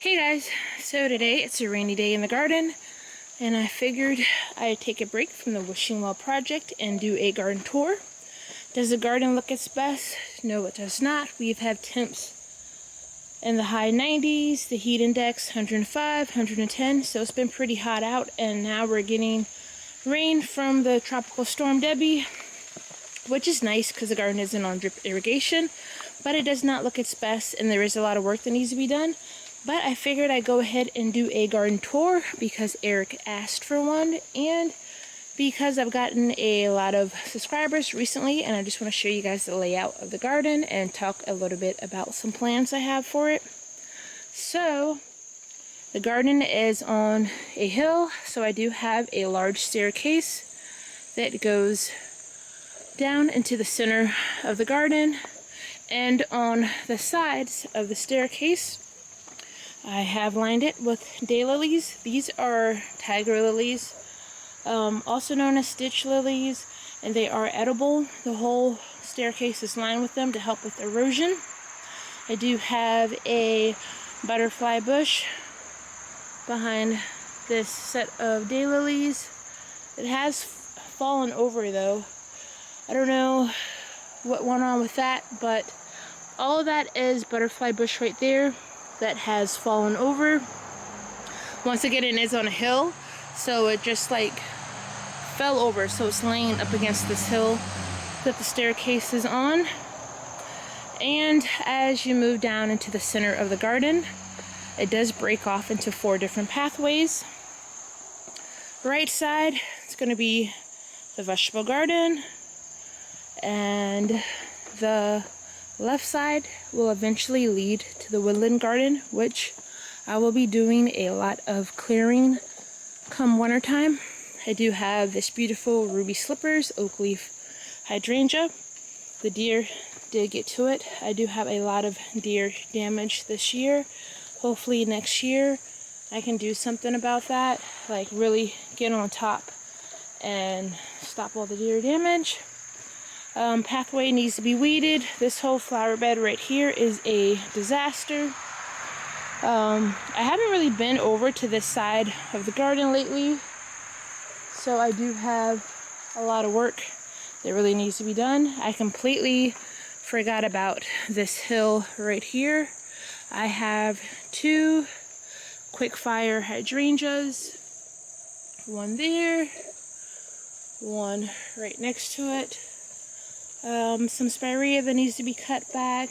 Hey guys, so today it's a rainy day in the garden and I figured I'd take a break from the wishing well project and do a garden tour. Does the garden look its best? No, it does not. We've had temps in the high 90s, the heat index 105, 110, so it's been pretty hot out, and now we're getting rain from the tropical storm Debbie, which is nice because the garden isn't on drip irrigation, but it does not look its best and there is a lot of work that needs to be done. But I figured I'd go ahead and do a garden tour because Eric asked for one and because I've gotten a lot of subscribers recently, and I just want to show you guys the layout of the garden and talk a little bit about some plans I have for it. So the garden is on a hill, so I do have a large staircase that goes down into the center of the garden, and on the sides of the staircase I have lined it with daylilies. These are tiger lilies, also known as stitch lilies, and they are edible. The whole staircase is lined with them to help with erosion. I do have a butterfly bush behind this set of daylilies. It has fallen over though. I don't know what went on with that, but all of that is butterfly bush right there that has fallen over. Once again, it is on a hill, so it just like fell over, so it's laying up against this hill that the staircase is on. And as you move down into the center of the garden, it does break off into 4 different pathways. Right side, it's going to be the vegetable garden, and the left side will eventually lead to the woodland garden, which I will be doing a lot of clearing come winter time. I do have this beautiful ruby slippers oak leaf hydrangea. The deer did get to it. I do have a lot of deer damage this year. Hopefully next year I can do something about that, like really get on top and stop all the deer damage. Pathway needs to be weeded. This whole flower bed right here is a disaster. I haven't really been over to this side of the garden lately, so I do have a lot of work that really needs to be done. I completely forgot about this hill right here. I have 2 quick fire hydrangeas, one there, one right next to it. Some spirea that needs to be cut back.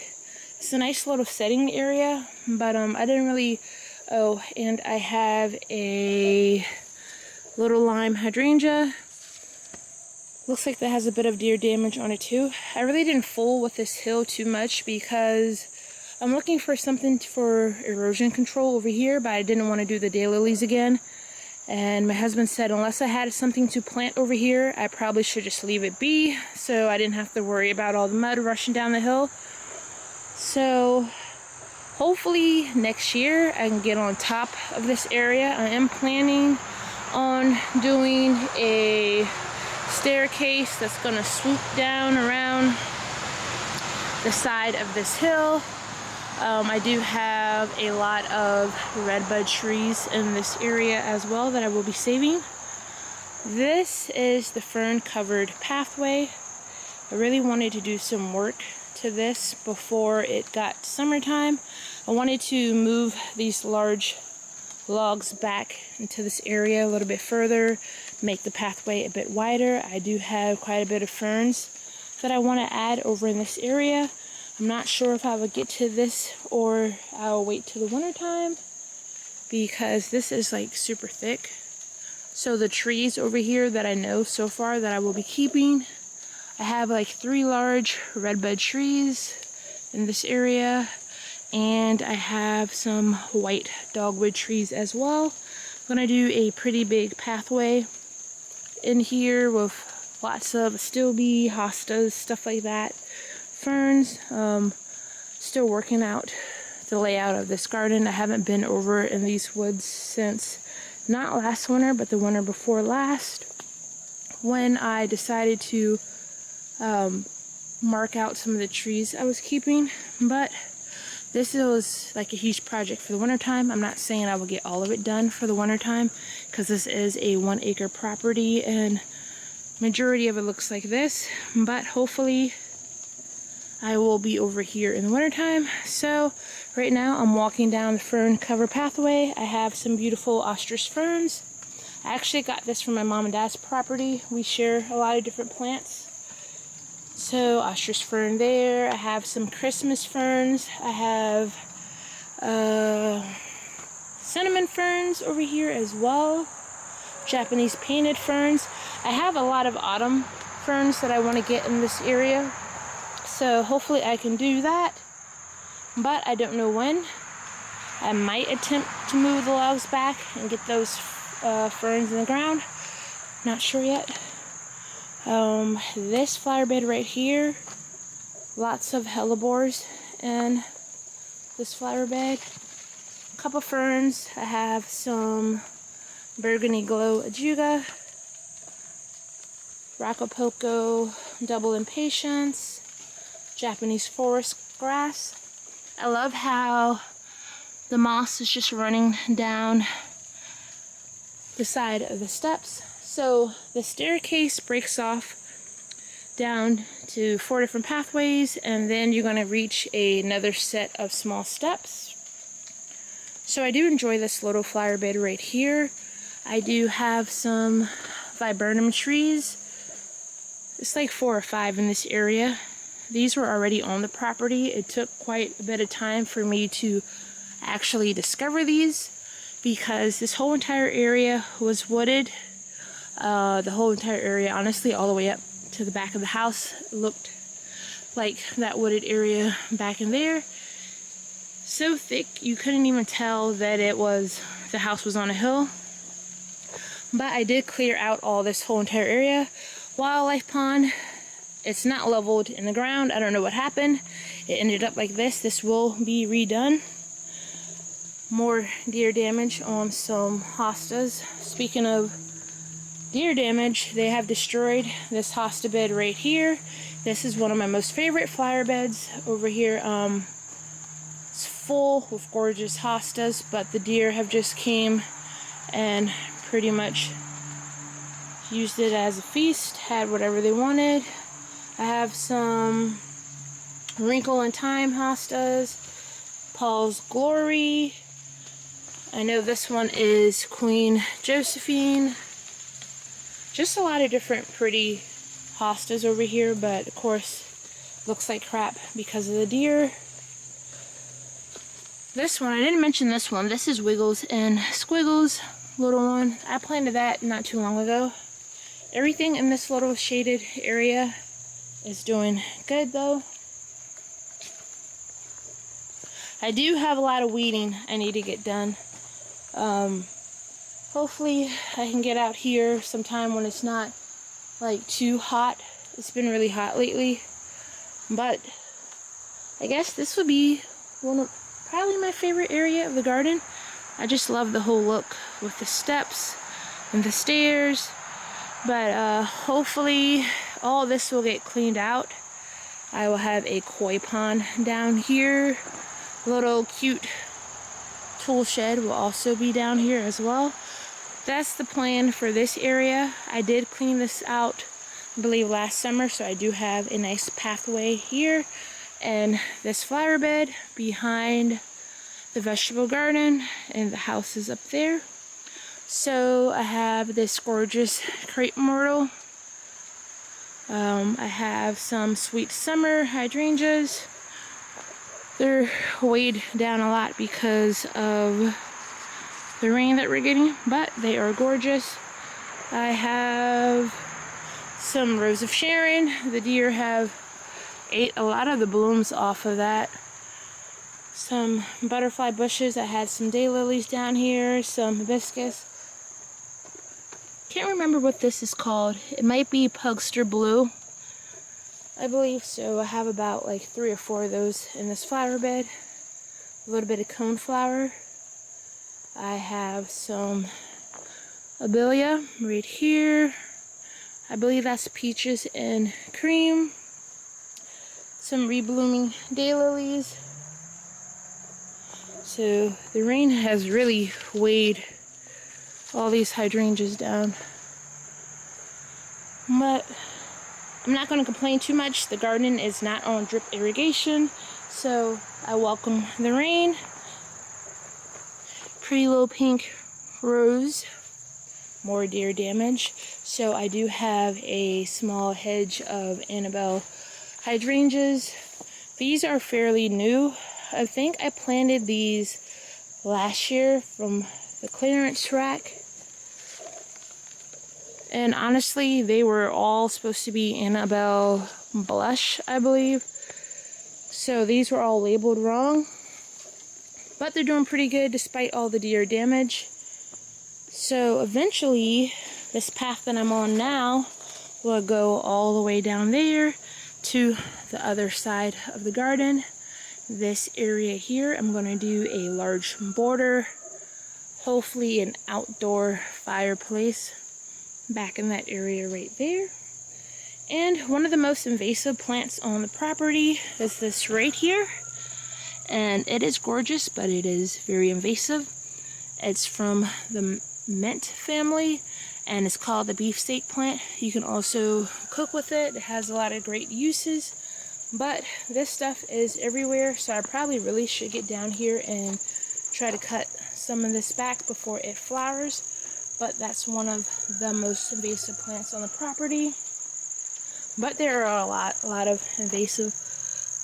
It's a nice little setting area, but I didn't really. Oh, and I have a little lime hydrangea. Looks like that has a bit of deer damage on it too. I really didn't fool with this hill too much because I'm looking for something for erosion control over here, but I didn't want to do the daylilies again. And my husband said unless I had something to plant over here, I probably should just leave it be, so I didn't have to worry about all the mud rushing down the hill. So hopefully next year I can get on top of this area. I am planning on doing a staircase that's going to swoop down around the side of this hill. I do have a lot of redbud trees in this area as well that I will be saving. This is the fern covered pathway. I really wanted to do some work to this before it got summertime. I wanted to move these large logs back into this area a little bit further, make the pathway a bit wider. I do have quite a bit of ferns that I want to add over in this area. I'm not sure if I will get to this or I'll wait till the winter time because this is like super thick. So the trees over here that I know so far that I will be keeping, I have like 3 large redbud trees in this area, and I have some white dogwood trees as well. I'm gonna do a pretty big pathway in here with lots of astilbe, hostas, stuff like that. Ferns. Still working out the layout of this garden. I haven't been over in these woods since not last winter, but the winter before last, when I decided to mark out some of the trees I was keeping. But This was like a huge project for the wintertime. I'm not saying I will get all of it done for the wintertime, because this is a 1 acre property and majority of it looks like this, but hopefully I will be over here in the wintertime. So right now I'm walking down the fern cover pathway. I have some beautiful ostrich ferns. I actually got this from my mom and dad's property. We share a lot of different plants. So ostrich fern there. I have some Christmas ferns. I have cinnamon ferns over here as well. Japanese painted ferns. I have a lot of autumn ferns that I want to get in this area. So hopefully I can do that. But I don't know when. I might attempt to move the logs back and get those ferns in the ground. Not sure yet. This flower bed right here, lots of hellebores in this flower bed. A couple ferns. I have some burgundy glow ajuga, Rocopoco double impatiens, Japanese forest grass. I love how the moss is just running down the side of the steps. So the staircase breaks off down to 4 different pathways, and then you're going to reach another set of small steps. So I do enjoy this little flower bed right here. I do have some viburnum trees. It's like 4 or 5 in this area. These were already on the property. It took quite a bit of time for me to actually discover these, because this whole entire area was wooded. The whole entire area, honestly, all the way up to the back of the house, looked like that wooded area back in there. So thick you couldn't even tell that the house was on a hill. But I did clear out all this whole entire area. Wildlife pond, it's not leveled in the ground. I don't know what happened. It ended up like this. This will be redone. More deer damage on some hostas. Speaking of deer damage, they have destroyed this hosta bed right here. This is one of my most favorite flower beds over here. It's full with gorgeous hostas, but the deer have just came and pretty much used it as a feast, had whatever they wanted. I have some Wrinkle in Time hostas, Paul's Glory. I know this one is Queen Josephine. Just a lot of different pretty hostas over here, but of course looks like crap because of the deer. This one, I didn't mention this one. This is Wiggles and Squiggles, little one. I planted that not too long ago. Everything in this little shaded area is doing good though. I do have a lot of weeding I need to get done. Hopefully I can get out here sometime when it's not like too hot. It's been really hot lately, but I guess this would be probably my favorite area of the garden. I just love the whole look with the steps and the stairs. But hopefully all this will get cleaned out. I will have a koi pond down here. Little cute tool shed will also be down here as well. That's the plan for this area. I did clean this out, I believe, last summer, so I do have a nice pathway here. And this flower bed behind the vegetable garden, and the house is up there. So I have this gorgeous crepe myrtle. I have some sweet summer hydrangeas. They're weighed down a lot because of the rain that we're getting, but they are gorgeous. I have some Rose of Sharon. The deer have ate a lot of the blooms off of that. Some butterfly bushes. I had some daylilies down here, some hibiscus. Can't remember what this is called. It might be Pugster Blue, I believe. So I have about like 3 or 4 of those in this flower bed. A little bit of coneflower. I have some abelia right here. I believe that's peaches and cream. Some reblooming daylilies. So the rain has really weighed all these hydrangeas down. But I'm not going to complain too much. The garden is not on drip irrigation, so I welcome the rain. Pretty little pink rose. More deer damage. So I do have a small hedge of Annabelle hydrangeas. These are fairly new. I think I planted these last year from the clearance rack. And honestly, they were all supposed to be Annabelle blush, I believe. So these were all labeled wrong. But they're doing pretty good despite all the deer damage. So eventually, this path that I'm on now will go all the way down there to the other side of the garden. This area here, I'm going to do a large border, hopefully an outdoor fireplace back in that area right there. And one of the most invasive plants on the property is this right here. And it is gorgeous, but it is very invasive. It's from the mint family, and it's called the beefsteak plant. You can also cook with it. It has a lot of great uses, but this stuff is everywhere, so I probably really should get down here and try to cut some of this back before it flowers. But that's one of the most invasive plants on the property. But there are a lot of invasive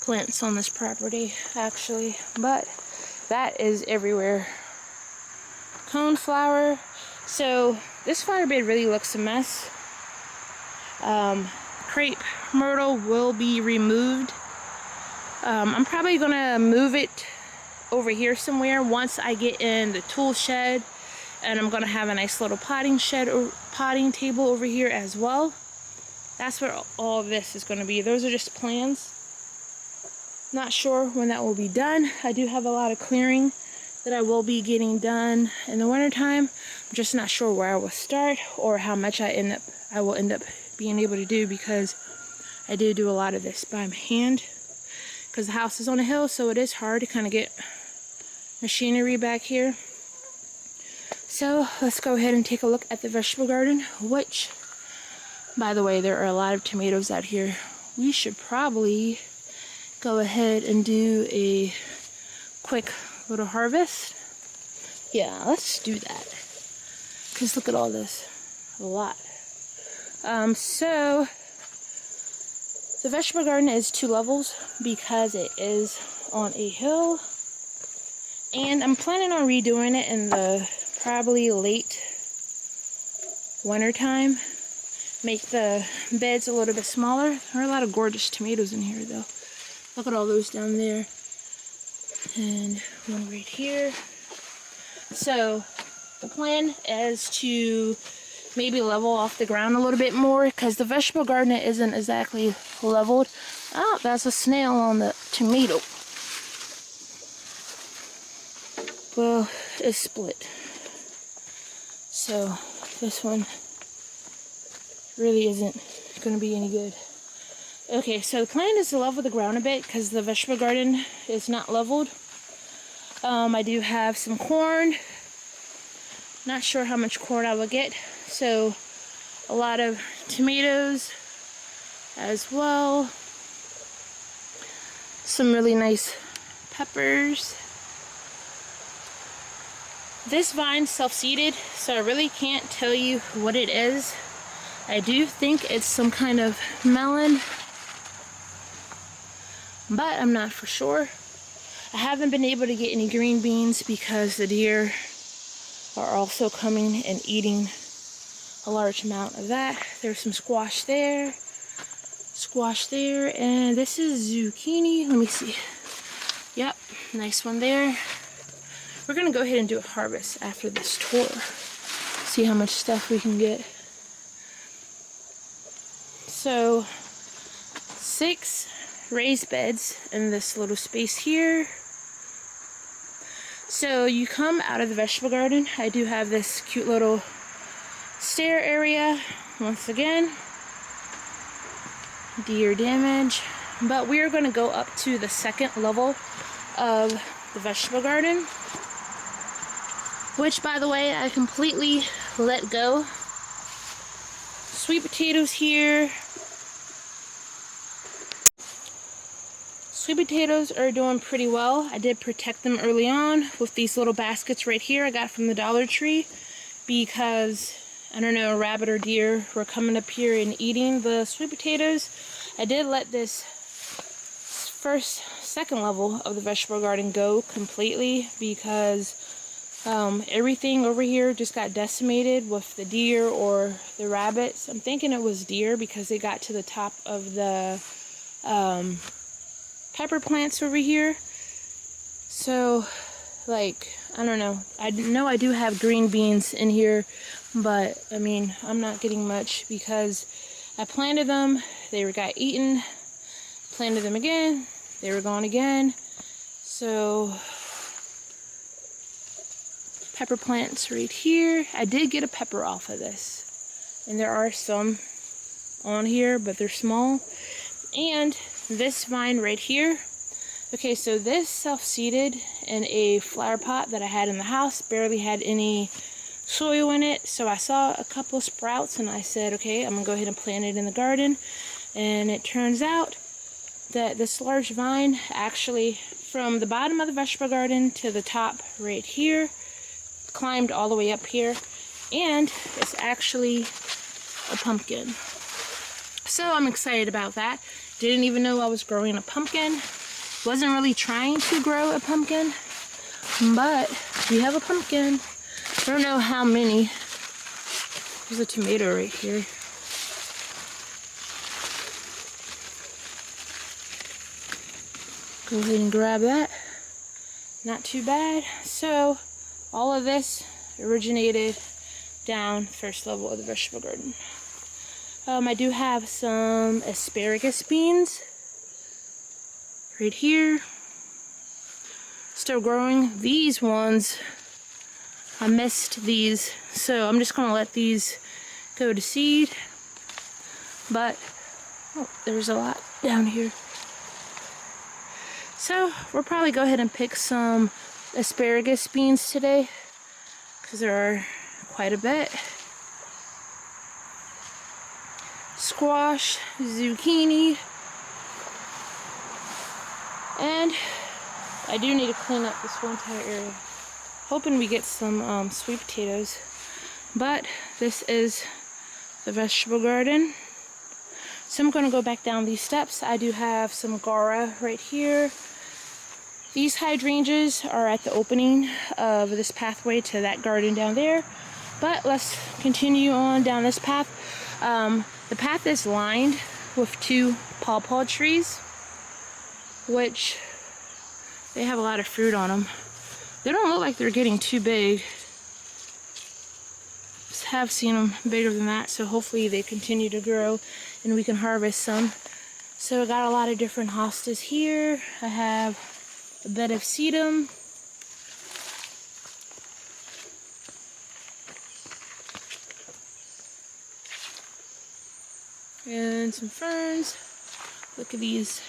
plants on this property, actually, but that is everywhere. Coneflower. So this flower bed really looks a mess. Crepe myrtle will be removed. I'm probably gonna move it over here somewhere once I get in the tool shed, and I'm gonna have a nice little potting shed or potting table over here as well. That's where all of this is gonna be. Those are just plans. Not sure when that will be done. I do have a lot of clearing that I will be getting done in the wintertime. I'm just not sure where I will start or how much I will end up being able to do, because I do a lot of this by hand because the house is on a hill, so it is hard to kind of get machinery back here. So let's go ahead and take a look at the vegetable garden, which, by the way, there are a lot of tomatoes out here. We should probably go ahead and do a quick little harvest. Yeah, let's do that. Because look at all this. A lot. So the vegetable garden is 2 levels because it is on a hill. And I'm planning on redoing it in the probably late winter time. Make the beds a little bit smaller. There are a lot of gorgeous tomatoes in here though. Look at all those down there. And one right here. So the plan is to maybe level off the ground a little bit more, because the vegetable garden isn't exactly leveled. Oh, that's a snail on the tomato. Well, it's split. So this one really isn't going to be any good. Okay, so the plan is to level the ground a bit because the vegetable garden is not leveled. I do have some corn. Not sure how much corn I will get. So a lot of tomatoes as well. Some really nice peppers. This vine's self-seeded, so I really can't tell you what it is. I do think it's some kind of melon, but I'm not for sure. I haven't been able to get any green beans because the deer are also coming and eating a large amount of that. There's some squash there, and this is zucchini. Let me see. Yep, nice one there. We're gonna go ahead and do a harvest after this tour. See how much stuff we can get. So 6 raised beds in this little space here. So you come out of the vegetable garden. I do have this cute little stair area. Once again, deer damage. But we are going to go up to the second level of the vegetable garden, which, by the way, I completely let go. Sweet potatoes here. Sweet potatoes are doing pretty well. I did protect them early on with these little baskets right here I got from the Dollar Tree, because I don't know, a rabbit or deer were coming up here and eating the sweet potatoes. I did let this second level of the vegetable garden go completely, because everything over here just got decimated with the deer or the rabbits. I'm thinking it was deer because they got to the top of the pepper plants over here. So, like, I don't know. I know I do have green beans in here, but I mean, I'm not getting much because I planted them, they got eaten, planted them again, they were gone again. So, pepper plants right here. I did get a pepper off of this, and there are some on here, but they're small. And this vine right here, okay, so this self-seeded in a flower pot that I had in the house, barely had any soil in it, so I saw a couple of sprouts and I said, okay, I'm gonna go ahead and plant it in the garden. And it turns out that this large vine actually, from the bottom of the vegetable garden to the top right here, climbed all the way up here, and it's actually a pumpkin. So I'm excited about that. Didn't even know I was growing a pumpkin. Wasn't really trying to grow a pumpkin, but we have a pumpkin. I don't know how many. There's a tomato right here. Go ahead and grab that. Not too bad. So all of this originated down first level of the vegetable garden. I do have some asparagus beans right here, still growing. These ones, I missed these, so I'm just gonna let these go to seed. But oh, there's a lot down here, so we'll probably go ahead and pick some asparagus beans today, because there are quite a bit. Squash, zucchini, and I do need to clean up this whole entire area. Hoping we get some sweet potatoes. But this is the vegetable garden. So I'm going to go back down these steps. I do have some Gara right here. These hydrangeas are at the opening of this pathway to that garden down there. But let's continue on down this path. The path is lined with 2 pawpaw trees, which they have a lot of fruit on them. They don't look like they're getting too big. Just have seen them bigger than that, so hopefully they continue to grow and we can harvest some. So I got a lot of different hostas here. I have a bed of sedum. And some ferns. Look at these.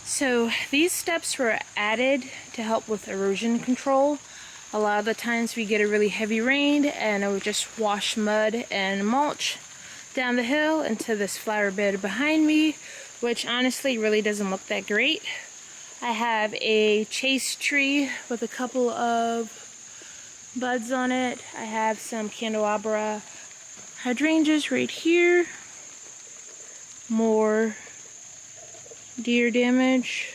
So these steps were added to help with erosion control. A lot of the times we get a really heavy rain and it would just wash mud and mulch down the hill into this flower bed behind me, which honestly really doesn't look that great. I have a chase tree with a couple of buds on it. I have some candelabra hydrangeas right here. More deer damage.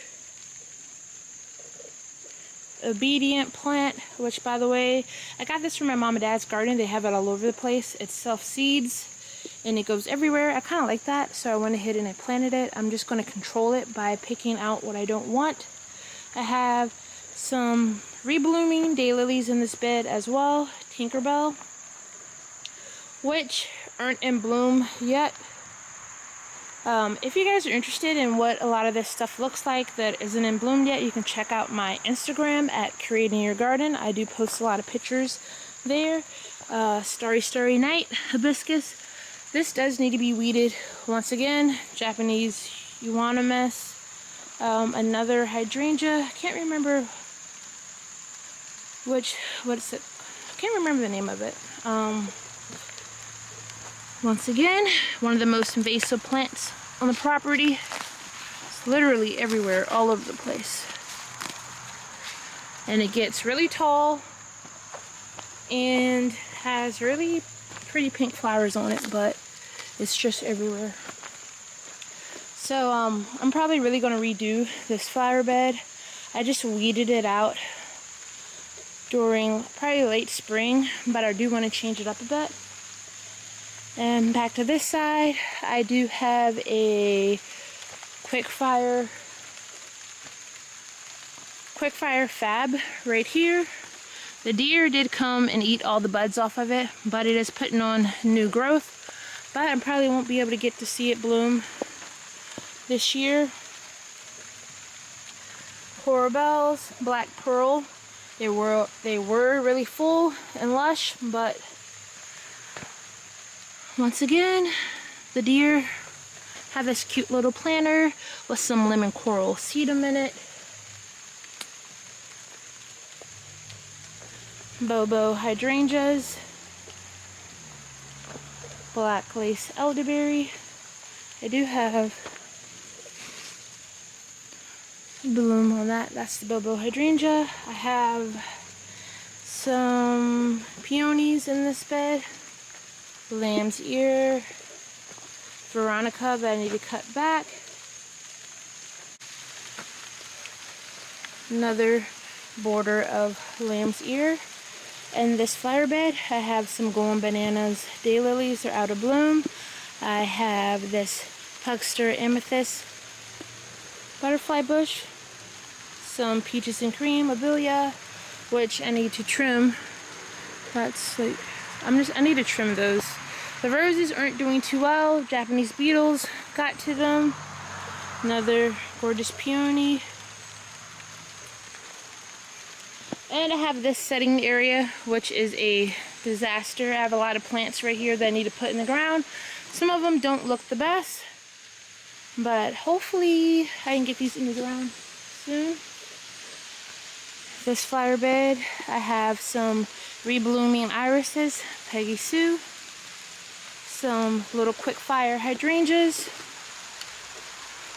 Obedient plant, which by the way, I got this from my mom and dad's garden. They have it all over the place. It self-seeds and it goes everywhere. I kind of like that, so I went ahead and I planted it. I'm just going to control it by picking out what I don't want. I have some reblooming daylilies in this bed as well, Tinkerbell, which aren't in bloom yet. If you guys are interested in what a lot of this stuff looks like that isn't in bloom yet, you can check out my Instagram at Creating Your Garden. I do post a lot of pictures there. Starry Night hibiscus This does need to be weeded once again. Japanese euonymus. Another hydrangea. I can't remember what's it. I can't remember the name of it. Once again, one of the most invasive plants on the property. It's literally everywhere, all over the place. And it gets really tall and has really pretty pink flowers on it, but it's just everywhere. So I'm probably really going to redo this flower bed. I just weeded it out during probably late spring, but I do want to change it up a bit. And back to this side, I do have a quick fire fab right here. The deer did come and eat all the buds off of it, but it is putting on new growth. But I probably won't be able to get to see it bloom this year. Coral bells, black pearl. They were really full and lush, but once again, the deer have this cute little planter with some lemon coral sedum in it. Bobo hydrangeas, black lace elderberry. I do have bloom on that. That's the Bobo hydrangea. I have some peonies in this bed. Lamb's ear, Veronica that I need to cut back. Another border of lamb's ear. And this flower bed, I have some golden bananas daylilies. They're out of bloom. I have this Pugster amethyst butterfly bush. Some peaches and cream abelia, which I need to trim. That's like, I need to trim those. The roses aren't doing too well. Japanese beetles got to them. Another gorgeous peony. And I have this setting area, which is a disaster. I have a lot of plants right here that I need to put in the ground. Some of them don't look the best, but hopefully I can get these in the ground soon. This flower bed, I have some reblooming irises, Peggy Sue, some little quick fire hydrangeas,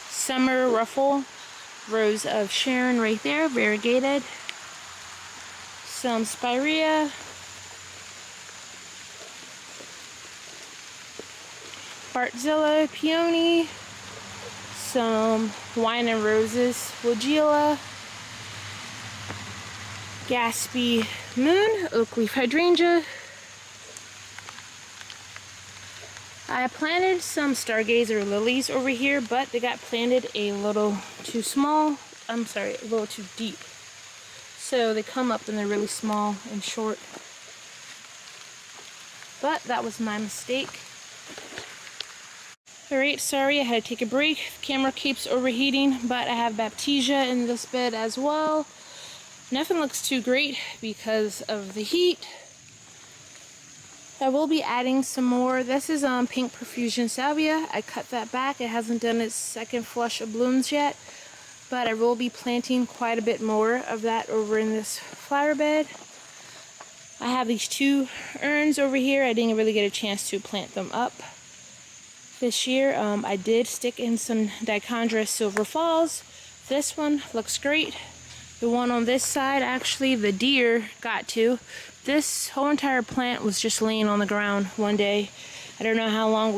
summer ruffle, rose of Sharon right there, variegated, some spirea, Bartzilla peony, some wine and roses, Wogila, Gatsby moon, oak leaf hydrangea. I planted some stargazer lilies over here, but they got planted a little too small. I'm sorry, a little too deep. So they come up and they're really small and short. But that was my mistake. Alright, sorry I had to take a break. The camera keeps overheating, but I have baptisia in this bed as well. Nothing looks too great because of the heat. I will be adding some more. This is pink profusion salvia. I cut that back. It hasn't done its second flush of blooms yet, but I will be planting quite a bit more of that over in this flower bed. I have these two urns over here. I didn't really get a chance to plant them up this year. I did stick in some dichondra silver falls. This one looks great. The one on this side, actually, the deer got to. This whole entire plant was just laying on the ground one day. I don't know how long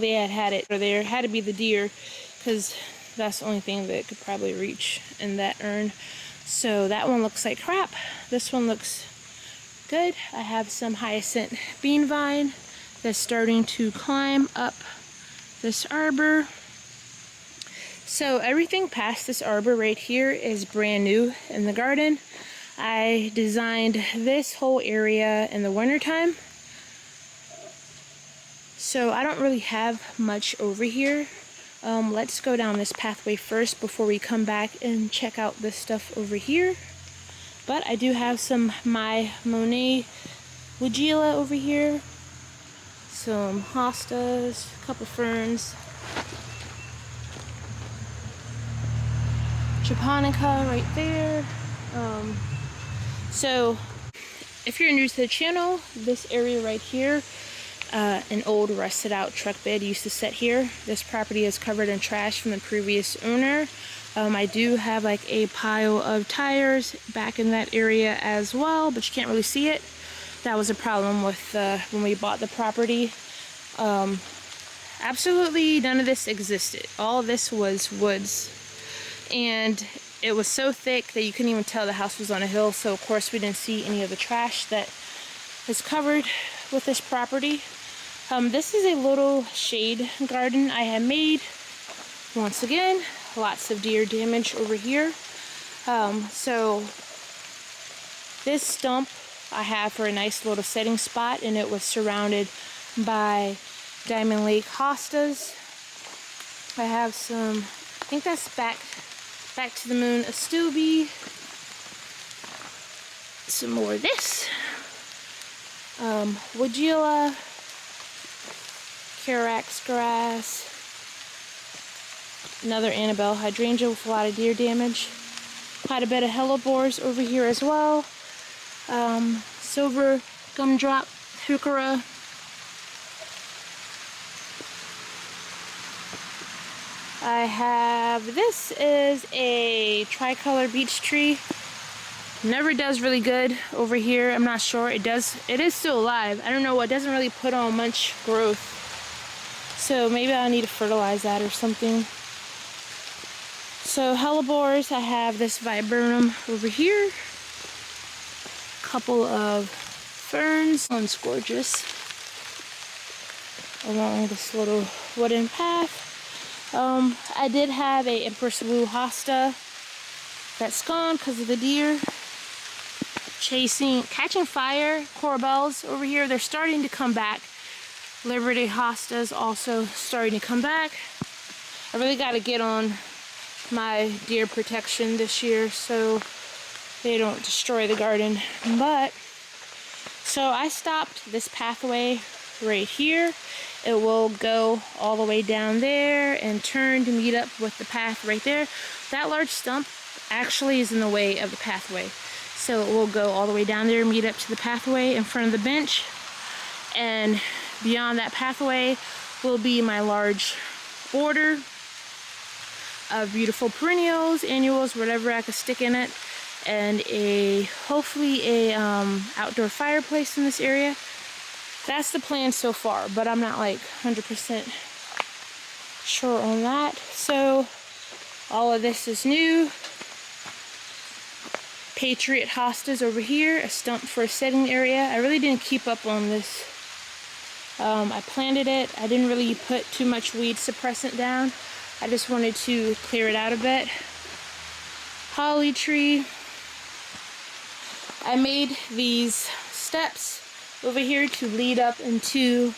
they had it, or there had to be the deer, because that's the only thing that could probably reach in that urn. So that one looks like crap. This one looks good. I have some hyacinth bean vine that's starting to climb up this arbor. So everything past this arbor right here is brand new in the garden. I designed this whole area in the wintertime. So I don't really have much over here. Let's go down this pathway first before we come back and check out this stuff over here. But I do have some My Monet Wogila over here. some hostas, a couple ferns, japonica right there. So if you're new to the channel, this area right here, an old rusted out truck bed used to sit here. This property is covered in trash from the previous owner. I do have like a pile of tires back in that area as well, but you can't really see it. That was a problem with when we bought the property. Absolutely none of this existed. All of this was woods, and it was so thick that you couldn't even tell the house was on a hill. So of course we didn't see any of the trash that is covered with this property. This is a little shade garden I have made. Once again, lots of deer damage over here. So this stump I have for a nice little setting spot, and it was surrounded by Diamond Lake hostas. I have some, I think that's back to the moon Astubi. Some more of this. Woodula, Carax grass, another Annabelle hydrangea with a lot of deer damage. Quite a bit of hellebores over here as well. Silver gumdrop heuchera. I have, this is a tricolor beech tree. Never does really good over here. I'm not sure. It is still alive. I don't know, it doesn't really put on much growth. So maybe I'll need to fertilize that or something. So hellebores, I have this viburnum over here. Couple of ferns. One's gorgeous. Along this little wooden path. I did have a Empress Blue hosta that's gone because of the deer. Catching fire, corbels over here, they're starting to come back. Liberty hostas also starting to come back. I really got to get on my deer protection this year so they don't destroy the garden. But so I stopped this pathway right here. It will go all the way down there and turn to meet up with the path right there. That large stump actually is in the way of the pathway. So it will go all the way down there, meet up to the pathway in front of the bench. And beyond that pathway will be my large border of beautiful perennials, annuals, whatever I could stick in it. And hopefully a outdoor fireplace in this area. That's the plan so far, but I'm not like 100% sure on that. So all of this is new. Patriot hostas over here, a stump for a setting area. I really didn't keep up on this. I planted it. I didn't really put too much weed suppressant down. I just wanted to clear it out a bit. Holly tree. I made these steps over here to lead up into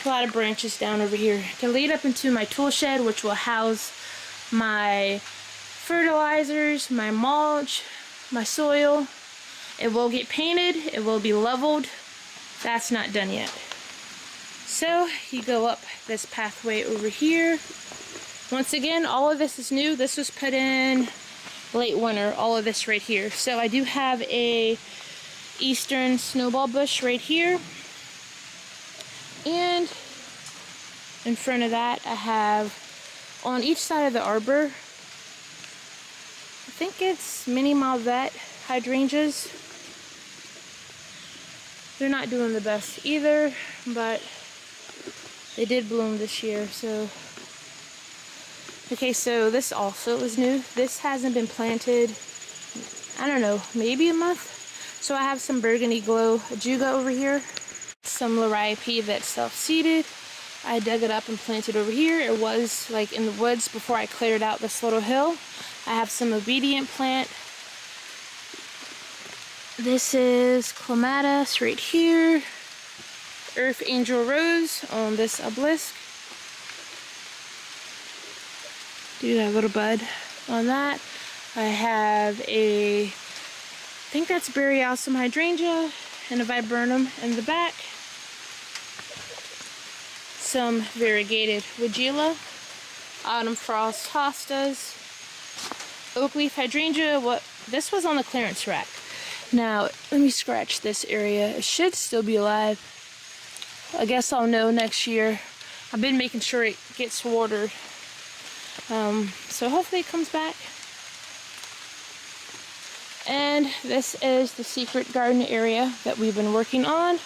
a lot of branches down over here to lead up into my tool shed, which will house my fertilizers, my mulch, my soil. It will get painted, it will be leveled. That's not done yet. So you go up this pathway over here. Once again, all of this is new. This was put in late winter, all of this right here. So I do have a eastern snowball bush right here, and in front of that I have on each side of the arbor, I think it's mini malvet hydrangeas. They're not doing the best either, but they did bloom this year. So okay, so this also is new. This hasn't been planted, I don't know, maybe a month. So I have some burgundy glow ajuga over here, some liriope that's self-seeded. I dug it up and planted over here. It was like in the woods before I cleared out this little hill. I have some obedient plant. This is clematis right here. Earth Angel Rose on this obelisk. Do that little bud on that. I have a, I think that's Berryosum hydrangea and a viburnum in the back. some variegated Weigela, autumn frost hostas, oak leaf hydrangea. This was on the clearance rack. Now, let me scratch this area. It should still be alive. I guess I'll know next year. I've been making sure it gets watered. So hopefully it comes back. And this is the secret garden area that we've been working on.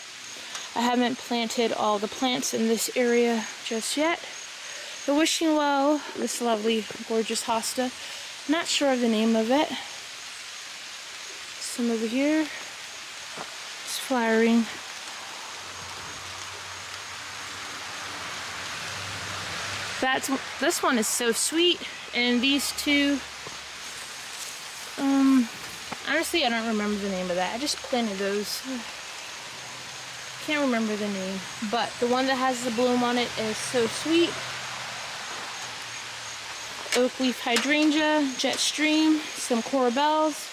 I haven't planted all the plants in this area just yet. The wishing well, this lovely, gorgeous hosta. Not sure of the name of it. Some over here. It's flowering. This one is so sweet, and these two, honestly I don't remember the name of that. I just planted those. Can't remember the name, but the one that has the bloom on it is so sweet. Oak leaf hydrangea, jet stream, some corabels,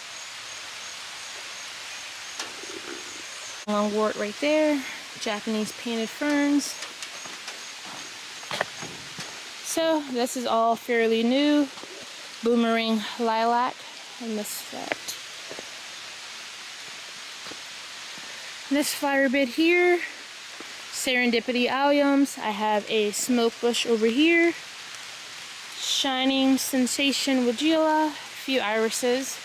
longwort right there, Japanese painted ferns. So this is all fairly new. Boomerang lilac. I missed that. This flower bed here, serendipity alliums. I have a smoke bush over here. Shining sensation Weigela, a few irises,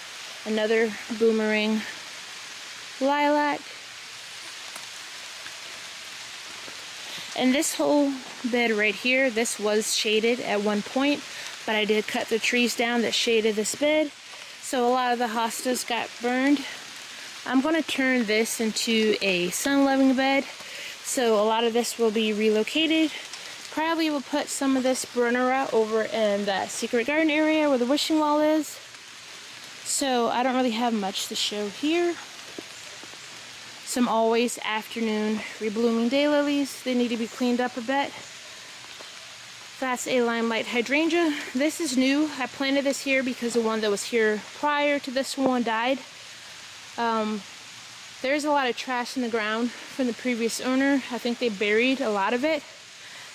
another boomerang lilac. And this whole bed right here, this was shaded at one point, but I did cut the trees down that shaded this bed, so a lot of the hostas got burned. I'm going to turn this into a sun-loving bed, so a lot of this will be relocated. Probably will put some of this Brunera over in that secret garden area where the wishing well is. So I don't really have much to show here. Some always afternoon reblooming daylilies. They need to be cleaned up a bit. That's a limelight hydrangea. This is new. I planted this here because the one that was here prior to this one died. There's a lot of trash in the ground from the previous owner. I think they buried a lot of it.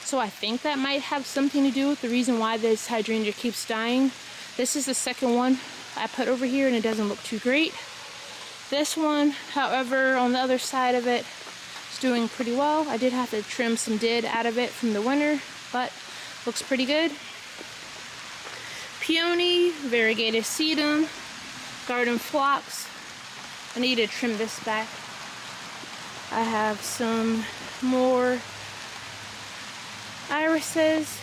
So I think that might have something to do with the reason why this hydrangea keeps dying. This is the second one I put over here and it doesn't look too great. This one, however, on the other side of it, is doing pretty well. I did have to trim some dead out of it from the winter, but looks pretty good. Peony, variegated sedum, garden phlox. I need to trim this back. I have some more irises,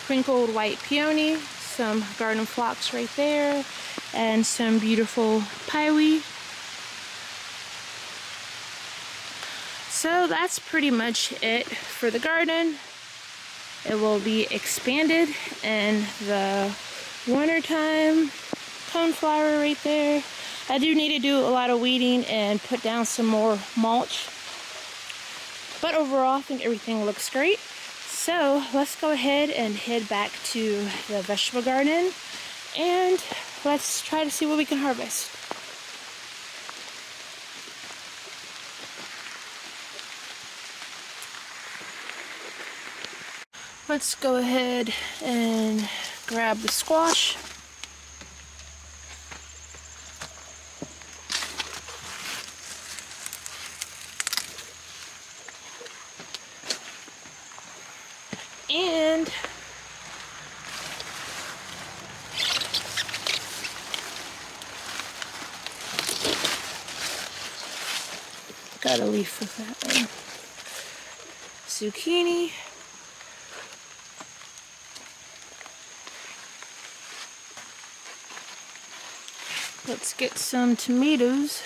crinkled white peony, some garden phlox right there, and some beautiful pyeweed. So that's pretty much it for the garden. It will be expanded in the wintertime. Coneflower right there. I do need to do a lot of weeding and put down some more mulch. But overall, I think everything looks great. So let's go ahead and head back to the vegetable garden and let's try to see what we can harvest. Let's go ahead and grab the squash. And got a leaf with that one. Zucchini. Let's get some tomatoes.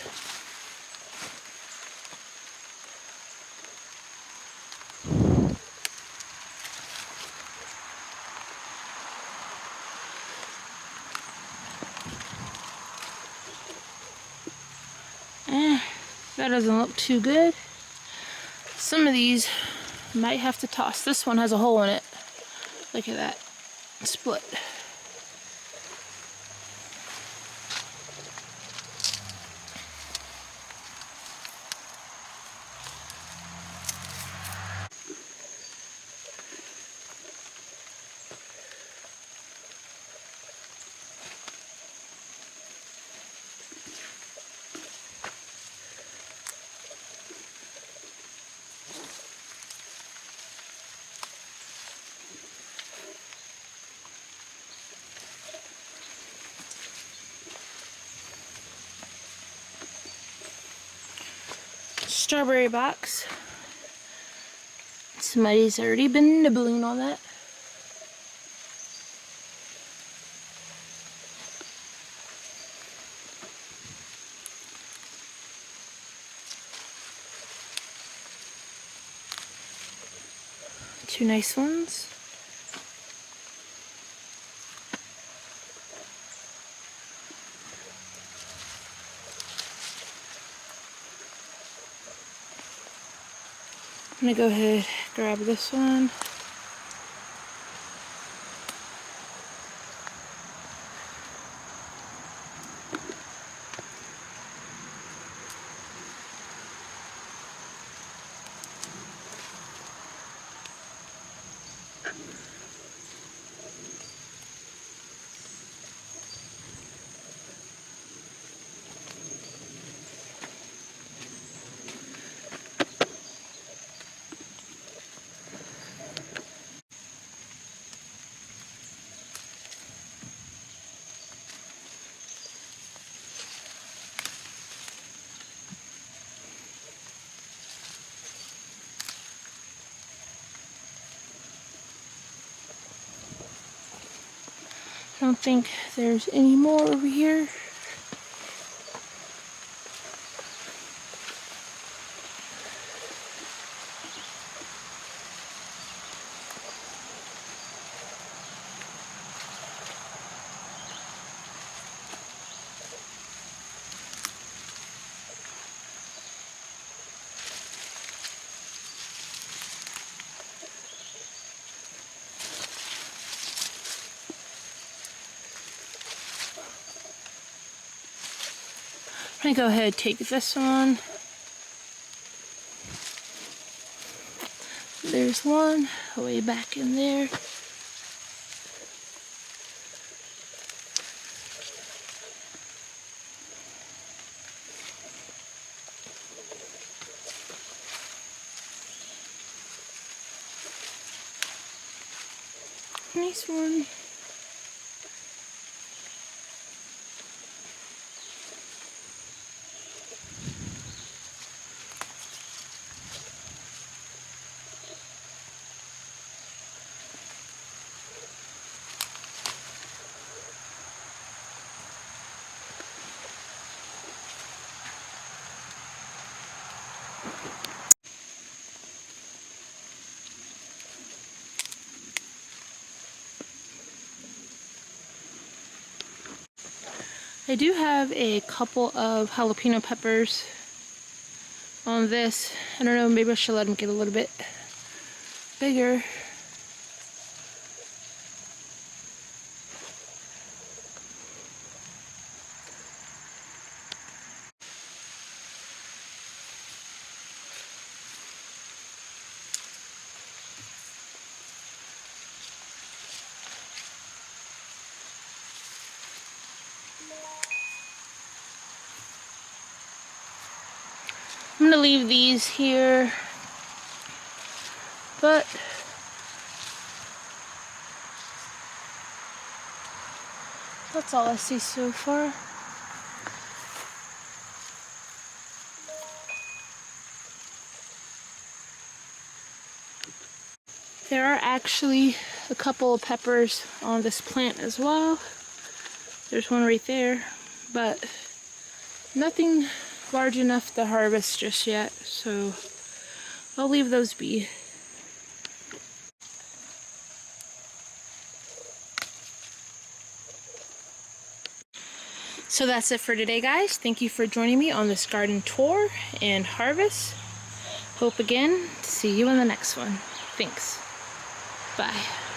That doesn't look too good. Some of these might have to toss. This one has a hole in it. Look at that. Split. strawberry box. Somebody's already been nibbling on that. Two nice ones. I'm gonna go ahead, grab this one. I don't think there's any more over here. I'm gonna go ahead and take this one. There's one way back in there. Nice one. I do have a couple of jalapeno peppers on this. I don't know, maybe I should let them get a little bit bigger. I'm gonna leave these here, but that's all I see so far. There are actually a couple of peppers on this plant as well. There's one right there, but nothing large enough to harvest just yet, so I'll leave those be. So that's it for today, guys. Thank you for joining me on this garden tour and harvest. Hope again to see you in the next one. Thanks. Bye.